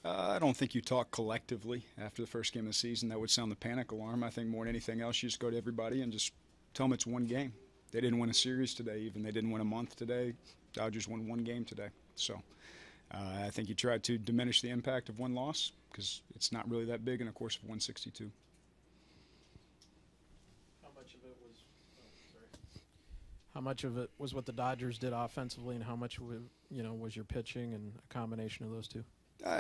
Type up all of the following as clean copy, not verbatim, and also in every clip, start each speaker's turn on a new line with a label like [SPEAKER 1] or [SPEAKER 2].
[SPEAKER 1] I don't think you talk collectively after the first game of the season. That would sound the panic alarm. I think more than anything else, you just go to everybody and just tell them it's one game. They didn't win a series today, even. They didn't win a month today. Dodgers won one game today. So I think you try to diminish the impact of one loss because it's not really that big in a course of 162.
[SPEAKER 2] How much of it was what the Dodgers did offensively, and how much was your pitching and a combination of those two?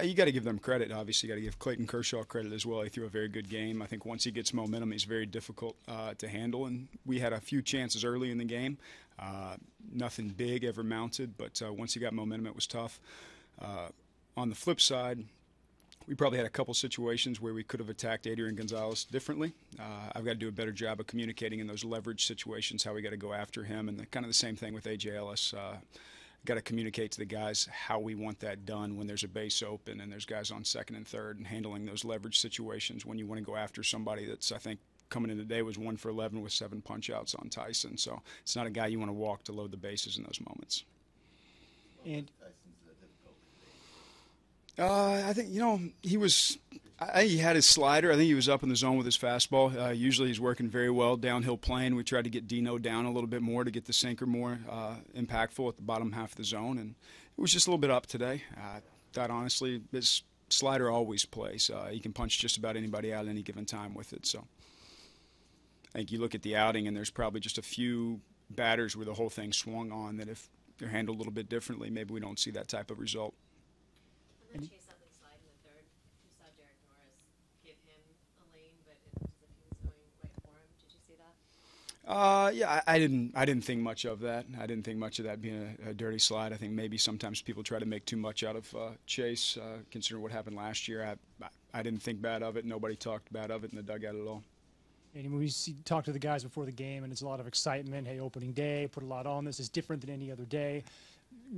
[SPEAKER 1] You got to give them credit. Obviously, you got to give Clayton Kershaw credit as well. He threw a very good game. I think once he gets momentum, he's very difficult to handle. And we had a few chances early in the game. Nothing big ever mounted, but once he got momentum, it was tough. On the flip side, we probably had a couple situations where we could have attacked Adrian Gonzalez differently. I've got to do a better job of communicating in those leverage situations how we got to go after him, and kind of the same thing with A.J. Ellis. Got to communicate to the guys how we want that done when there's a base open and there's guys on second and third, and handling those leverage situations when you want to go after somebody that's, I think, coming in today was 1 for 11 with 7 punch-outs on Tyson. So it's not a guy you want to walk to load the bases in those moments.
[SPEAKER 3] And
[SPEAKER 1] I think, he had his slider. I think he was up in the zone with his fastball. Usually he's working very well downhill plane. We tried to get Dino down a little bit more to get the sinker more impactful at the bottom half of the zone, and it was just a little bit up today. I thought, honestly, his slider always plays. He can punch just about anybody out at any given time with it. So I think you look at the outing, and there's probably just a few batters where the whole thing swung on that if they're handled a little bit differently, maybe we don't see that type of result.
[SPEAKER 4] On that chase up and slide in the third, you saw Derek Norris give him a lane, but it looked as if he was going right for him. Did you see that?
[SPEAKER 1] Yeah, I didn't think much of that. I didn't think much of that being a dirty slide. I think maybe sometimes people try to make too much out of Chase, considering what happened last year. I didn't think bad of it. Nobody talked bad of it in the dugout at all.
[SPEAKER 3] And when we talk to the guys before the game, and it's a lot of excitement. Hey, opening day, put a lot on this. It's different than any other day.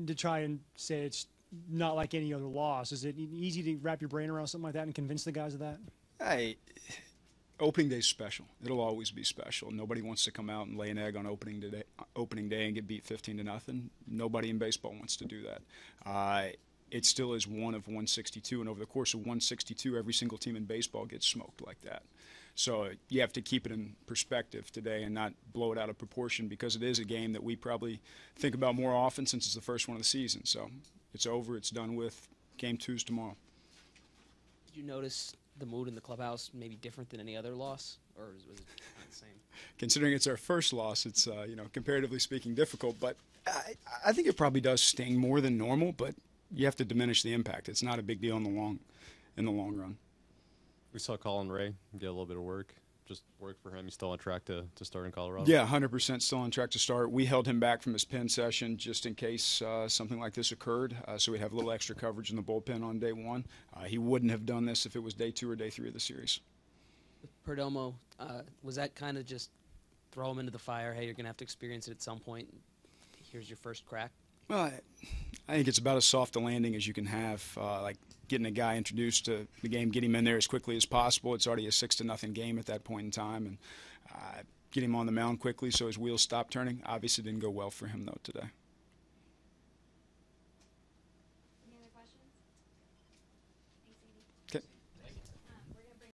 [SPEAKER 3] To try and say it's not like any other loss, is it easy to wrap your brain around something like that and convince the guys of that?
[SPEAKER 1] Hey, opening day is special. It'll always be special. Nobody wants to come out and lay an egg on opening day and get beat 15-0. Nobody in baseball wants to do that. It still is one of 162, and over the course of 162, every single team in baseball gets smoked like that. So you have to keep it in perspective today and not blow it out of proportion, because it is a game that we probably think about more often since it's the first one of the season. So it's over. It's done with. Game 2's tomorrow.
[SPEAKER 5] Did you notice the mood in the clubhouse maybe different than any other loss, or was it the same?
[SPEAKER 1] Considering it's our first loss, it's comparatively speaking difficult. But I think it probably does sting more than normal. But you have to diminish the impact. It's not a big deal in the long run.
[SPEAKER 6] We saw Colin Ray get a little bit of work. Just work for him. He's still on track to start in Colorado?
[SPEAKER 1] Yeah, 100% still on track to start. We held him back from his pen session just in case something like this occurred, so we'd have a little extra coverage in the bullpen on day 1. He wouldn't have done this if it was day 2 or day 3 of the series.
[SPEAKER 5] With Perdomo, was that kind of just throw him into the fire? Hey, you're going to have to experience it at some point. Here's your first crack.
[SPEAKER 1] Well, I think it's about as soft a landing as you can have, like getting a guy introduced to the game, get him in there as quickly as possible. It's already a 6-0 game at that point in time, and get him on the mound quickly so his wheels stop turning. Obviously didn't go well for him, though, today.